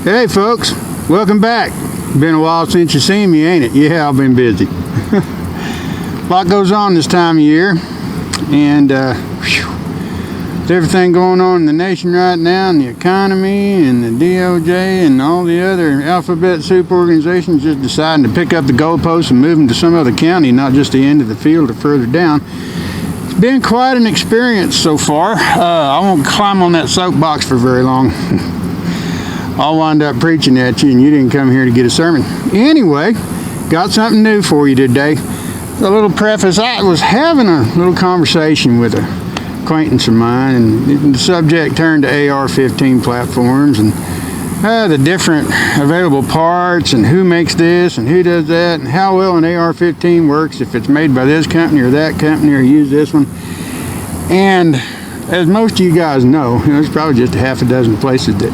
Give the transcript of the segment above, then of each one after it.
Hey folks, welcome back. Been a while since you seen me, ain't it? Yeah, I've been busy. A lot goes on this time of year, and with everything going on in the nation right now, and the economy, and the DOJ, and all the other alphabet soup organizations just deciding to pick up the goalposts and move them to some other county, not just the end of the field or further down. It's been quite an experience so far. I won't climb on that soapbox for very long. I'll wind up preaching at you, and you didn't come here to get a sermon. Anyway, got something new for you today. A little preface. I was having a little conversation with an acquaintance of mine, and the subject turned to AR-15 platforms and the different available parts and who makes this and who does that and how well an AR-15 works, if it's made by this company or that company or use this one. And as most of you guys know, there's probably just a half a dozen places that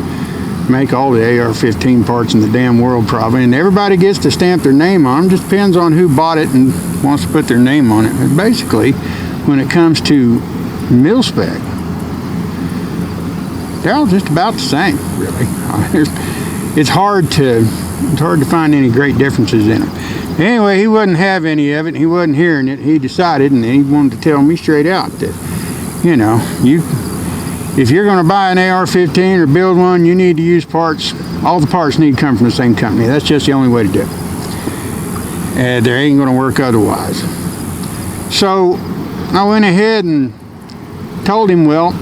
make all the AR-15 parts in the damn world probably, and everybody gets to stamp their name on them. Just depends on who bought it and wants to put their name on it. But basically, when it comes to mil spec, they're all just about the same, really. It's hard to find any great differences in them. Anyway, he wouldn't have any of it, and he wasn't hearing it. He decided, and he wanted to tell me straight out that, you know, if you're going to buy an AR-15 or build one, you need to use parts. All the parts need to come from the same company. That's just the only way to do it. They ain't going to work otherwise. So I went ahead and told him, well,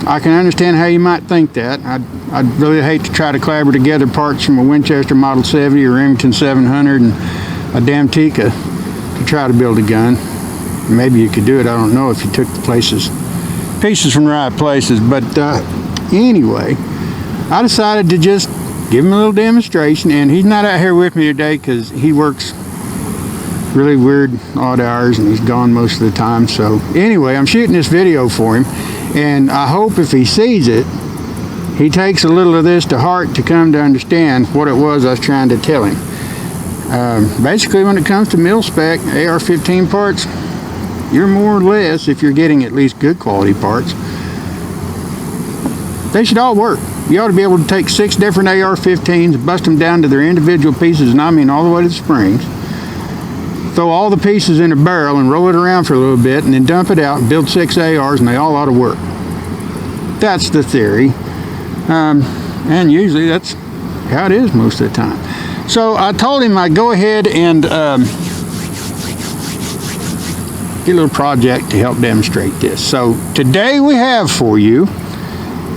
I can understand how you might think that. I'd really hate to try to clobber together parts from a Winchester Model 70 or Remington 700 and a Damtica to try to build a gun. Maybe you could do it, I don't know, if you took the pieces from the right places. But anyway, I decided to just give him a little demonstration, and he's not out here with me today because he works really weird odd hours and he's gone most of the time. So anyway, I'm shooting this video for him, and I hope if he sees it, he takes a little of this to heart to come to understand what it was I was trying to tell him. Basically, when it comes to mil spec AR-15 parts, you're more or less, if you're getting at least good quality parts, they should all work. You ought to be able to take 6 different AR-15s, bust them down to their individual pieces, and I mean all the way to the springs, throw all the pieces in a barrel and roll it around for a little bit, and then dump it out and build 6 ARs, and they all ought to work. That's the theory. And usually that's how it is most of the time. So I told him I'd go ahead and get a little project to help demonstrate this. So today we have for you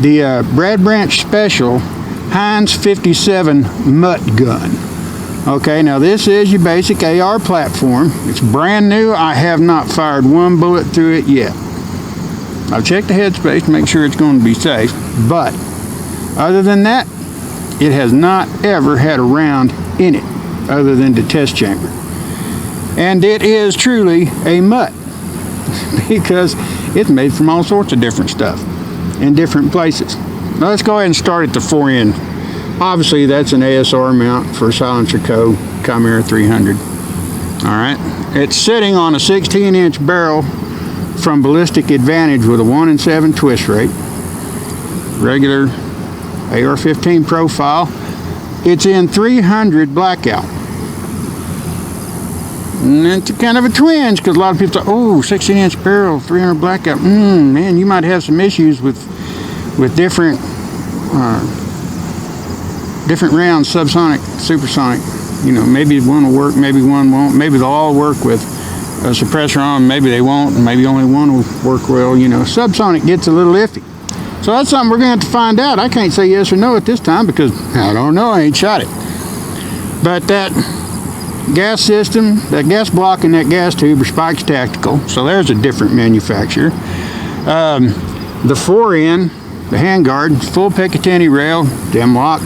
the Brad Branch Special Heinz 57 Mutt-Gun. Okay, now this is your basic AR platform. It's brand new. I have not fired one bullet through it yet. I've checked the headspace to make sure it's going to be safe, but other than that, it has not ever had a round in it other than the test chamber. And it is truly a mutt because it's made from all sorts of different stuff in different places. Now let's go ahead and start at the fore end. Obviously that's an ASR mount for a Silencer Co. Chimera 300. Alright, it's sitting on a 16-inch barrel from Ballistic Advantage with a 1 in 7 twist rate. Regular AR-15 profile. It's in 300 Blackout. And it's kind of a twinge because a lot of people say, oh, 16-inch barrel, 300 Blackout. Man, you might have some issues with different rounds, subsonic, supersonic. You know, maybe one will work, maybe one won't. Maybe they'll all work with a suppressor on, maybe they won't, and maybe only one will work well. You know, subsonic gets a little iffy. So that's something we're going to have to find out. I can't say yes or no at this time because I don't know, I ain't shot it. But that gas system, that gas block and that gas tube are Spikes Tactical, so there's a different manufacturer. The fore end, the handguard, full Picatinny rail, dim lock,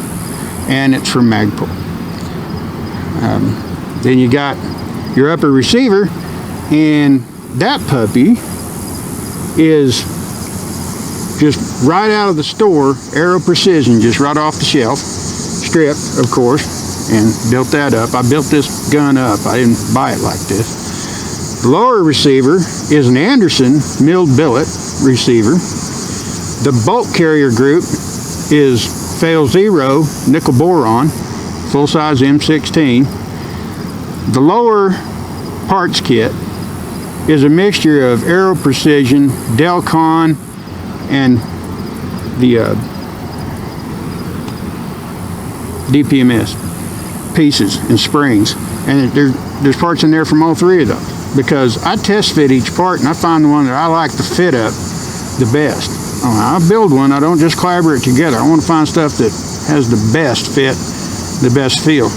and it's from Magpul. Then you got your upper receiver, and that puppy is just right out of the store, Aero Precision, just right off the shelf, strip, of course, and built that up. I built this gun up. I didn't buy it like this. The lower receiver is an Anderson milled billet receiver. The bolt carrier group is Fail Zero nickel boron, full-size M16. The lower parts kit is a mixture of Aero Precision, Delcon, and the DPMS pieces and springs. And there's parts in there from all three of them, because I test fit each part and I find the one that I like to fit up the best. I build one, I don't just clobber it together. I want to find stuff that has the best fit, the best feel.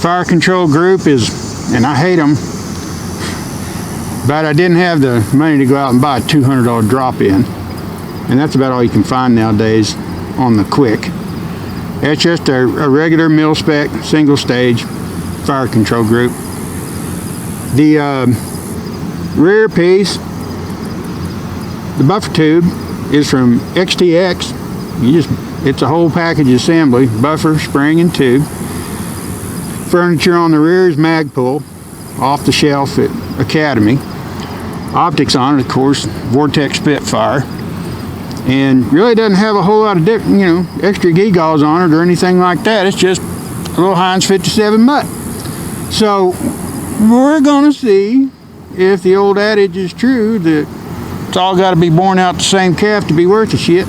Fire control group is, and I hate them, but I didn't have the money to go out and buy a $200 drop-in, and that's about all you can find nowadays on the quick. It's just a regular mil-spec single stage fire control group. The rear piece, the buffer tube, is from XTX. It's a whole package assembly, buffer, spring, and tube. Furniture on the rear is Magpul, off the shelf at Academy. Optics on it, of course, Vortex Spitfire. And really doesn't have a whole lot of different, extra gewgaws on it or anything like that. It's just a little Heinz 57 Mutt. So we're gonna see if the old adage is true that it's all got to be born out the same calf to be worth a shit.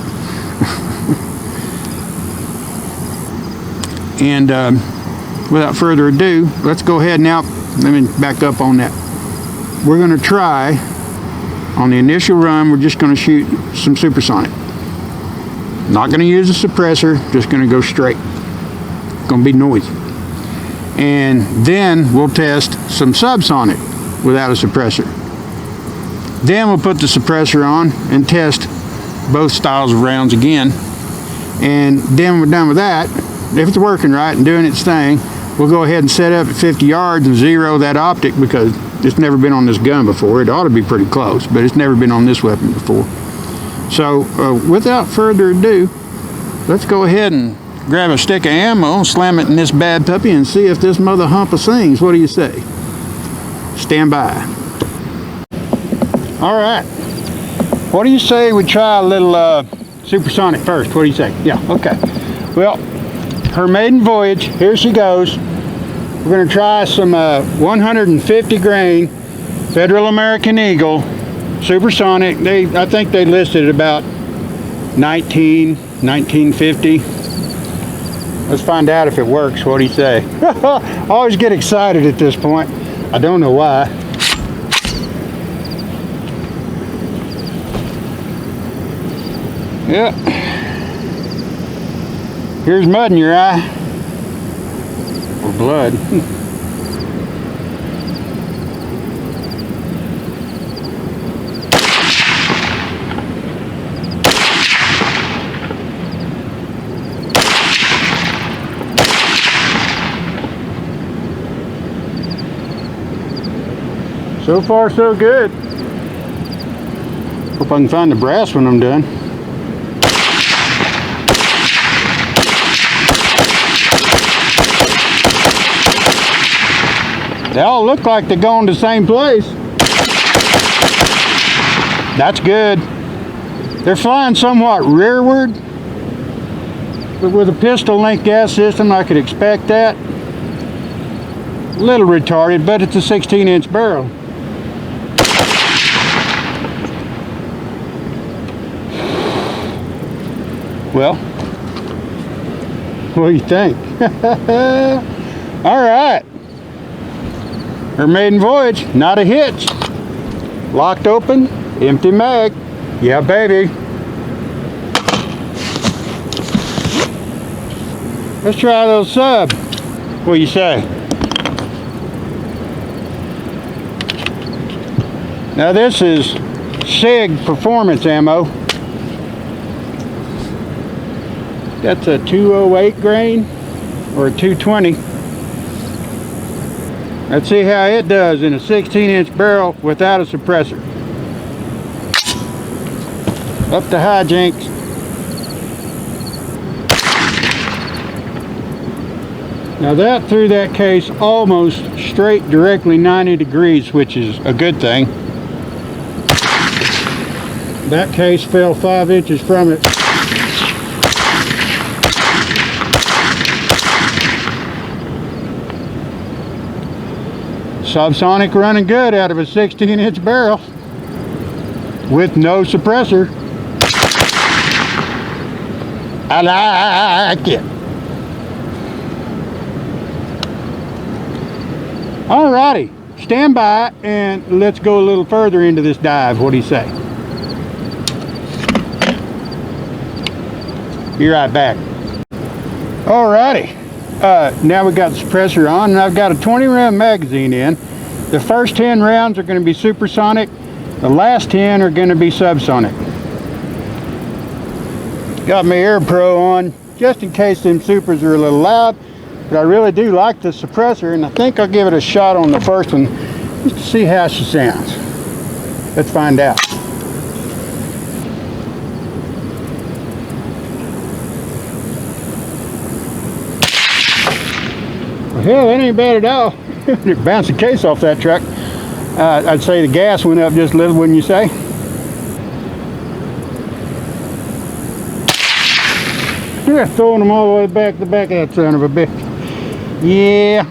And without further ado, let's go ahead now. Let me back up on that. We're going to try, on the initial run, we're just going to shoot some supersonic. Not going to use a suppressor, just going to go straight. It's going to be noisy. And then we'll test some subsonic without a suppressor. Then we'll put the suppressor on and test both styles of rounds again. And then we're done with that. If it's working right and doing its thing, we'll go ahead and set up at 50 yards and zero that optic, because it's never been on this gun before. It ought to be pretty close, but it's never been on this weapon before. So without further ado, let's go ahead and grab a stick of ammo, slam it in this bad puppy, and see if this mother humper sings. What do you say? Stand by. All right. What do you say we try a little supersonic first? What do you say? Yeah, okay. Well, her maiden voyage, here she goes. We're going to try some 150 grain Federal American Eagle supersonic. I think they listed about 1950. Let's find out if it works. What do you say? I always get excited at this point. I don't know why. Yeah. Here's mud in your eye. Or blood. So far, so good. Hope I can find the brass when I'm done. They all look like they're going to the same place. That's good. They're flying somewhat rearward, but with a pistol link gas system, I could expect that. A little retarded, but it's a 16-inch barrel. Well, what do you think? All right. Her maiden voyage, not a hitch. Locked open, empty mag. Yeah, baby. Let's try a little sub. What do you say? Now this is SIG performance ammo. That's a 208 grain or a 220. Let's see how it does in a 16-inch barrel without a suppressor. Up to hijinks. Now that threw that case almost straight directly 90 degrees, which is a good thing. That case fell 5 inches from it. Subsonic running good out of a 16-inch barrel with no suppressor. I like it. Alrighty, stand by and let's go a little further into this dive. What do you say? Be right back. Alrighty, now we got the suppressor on, and I've got a 20-round magazine in. The first 10 rounds are going to be supersonic. The last 10 are going to be subsonic. Got my Air Pro on just in case them supers are a little loud, but I really do like the suppressor, and I think I'll give it a shot on the first one just to see how she sounds. Let's find out. Well, hell, that ain't bad at all. It bounced the case off that truck. I'd say the gas went up just a little, wouldn't you say? Yeah, throwing them all the way back to the back of that son of a bitch. Yeah.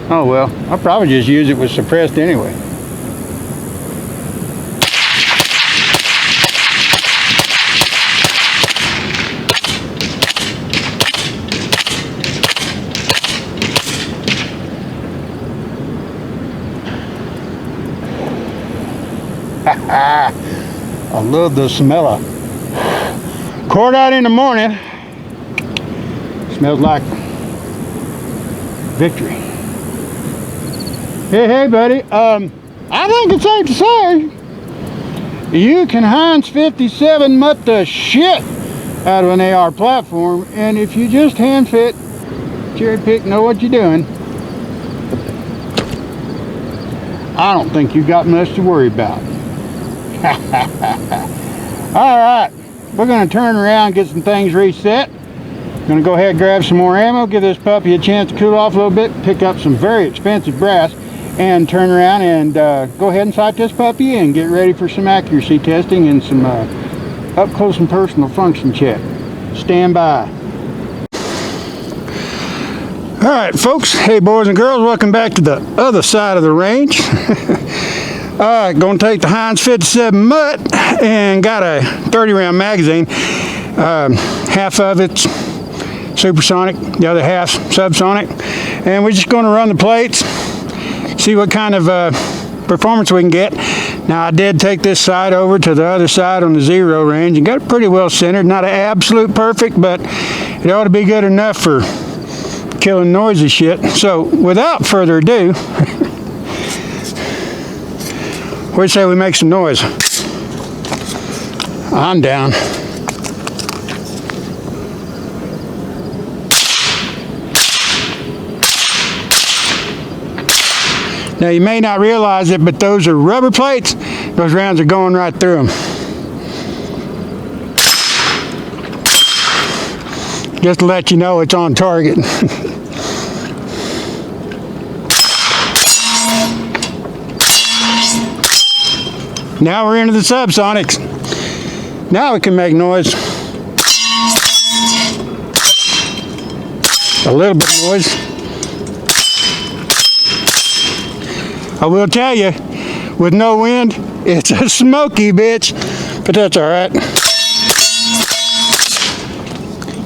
Oh well, I'll probably just use it with suppressed anyway. I love the smell of Poured out in the morning. Smells like victory. Hey buddy, I think it's safe to say you can Heinz 57 mutt the shit out of an AR platform, and if you just hand fit, cherry pick, know what you're doing, I don't think you got much to worry about. Alright, we're going to turn around and get some things reset. Going to go ahead and grab some more ammo, give this puppy a chance to cool off a little bit, pick up some very expensive brass, and turn around and go ahead and sight this puppy and get ready for some accuracy testing and some up close and personal function check. Stand by. Alright folks, hey boys and girls, welcome back to the other side of the range. Gonna take the Heinz 57 Mutt and got a 30-round magazine. Half of it's supersonic, the other half subsonic, and we're just gonna run the plates, see what kind of performance we can get. Now I did take this side over to the other side on the 0 range and got it pretty well centered. Not an absolute perfect, but it ought to be good enough for killing noisy shit. So without further ado, what do you say we make some noise? I'm down. Now you may not realize it, but those are rubber plates. Those rounds are going right through them. Just to let you know it's on target. Now we're into the subsonics. Now we can make noise. A little bit of noise. I will tell you, with no wind, it's a smoky bitch, but that's all right.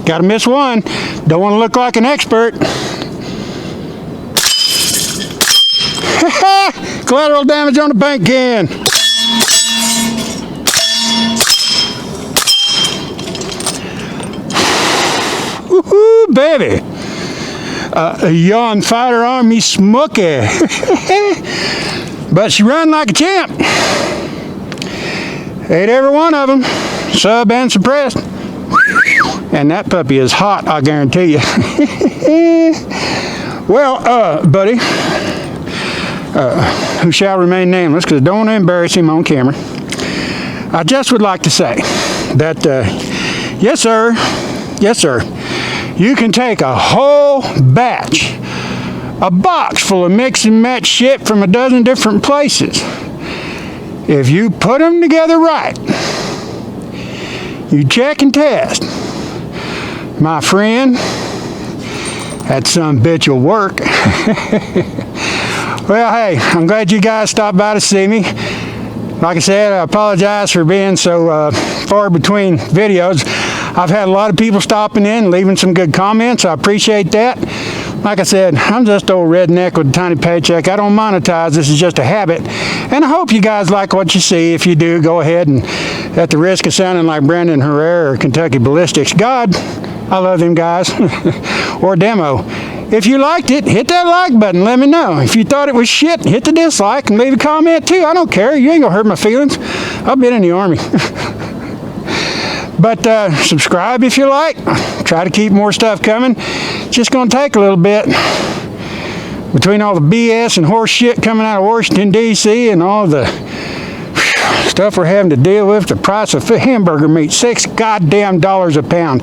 Gotta miss one. Don't want to look like an expert. Collateral damage on the paint can. Woohoo, baby. A yawn fighter army smoky. But she run like a champ. Ate every one of them, sub and suppressed. And that puppy is hot, I guarantee you. Well, buddy, who shall remain nameless because I don't want to embarrass him on camera, I just would like to say that, yes sir, you can take a whole batch, a box full of mix and match shit from a dozen different places. If you put them together right, you check and test, my friend, that son bitch will work. Well, hey, I'm glad you guys stopped by to see me. Like I said, I apologize for being so far between videos. I've had a lot of people stopping in, leaving some good comments. I appreciate that. Like I said, I'm just an old redneck with a tiny paycheck. I don't monetize. This is just a habit. And I hope you guys like what you see. If you do, go ahead and, at the risk of sounding like Brandon Herrera or Kentucky Ballistics, God, I love them guys. Or Demo. If you liked it, hit that like button. Let me know. If you thought it was shit, hit the dislike and leave a comment too. I don't care. You ain't gonna hurt my feelings. I've been in the Army. But subscribe if you like. Try to keep more stuff coming. Just going to take a little bit. Between all the BS and horse shit coming out of Washington, D.C. and all the stuff we're having to deal with, the price of hamburger meat, $6 goddamn a pound.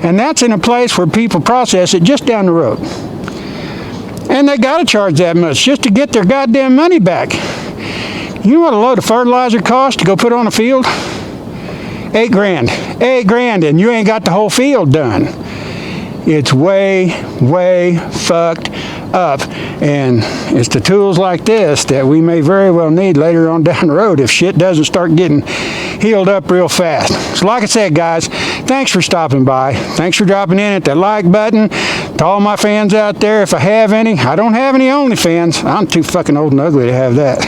And that's in a place where people process it just down the road. And they got to charge that much just to get their goddamn money back. You know what a load of fertilizer costs to go put on a field? $8 grand. $8 grand, and you ain't got the whole field done. It's way fucked up, and it's the tools like this that we may very well need later on down the road if shit doesn't start getting healed up real fast. So like I said, guys, thanks for stopping by. Thanks for dropping in at that like button. To all my fans out there, if I have any, I don't have any OnlyFans. I'm too fucking old and ugly to have that.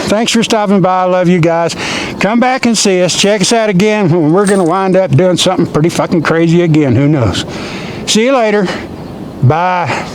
Thanks for stopping by. I love you guys. Come back and see us. Check us out again when we're going to wind up doing something pretty fucking crazy again. Who knows? See you later. Bye.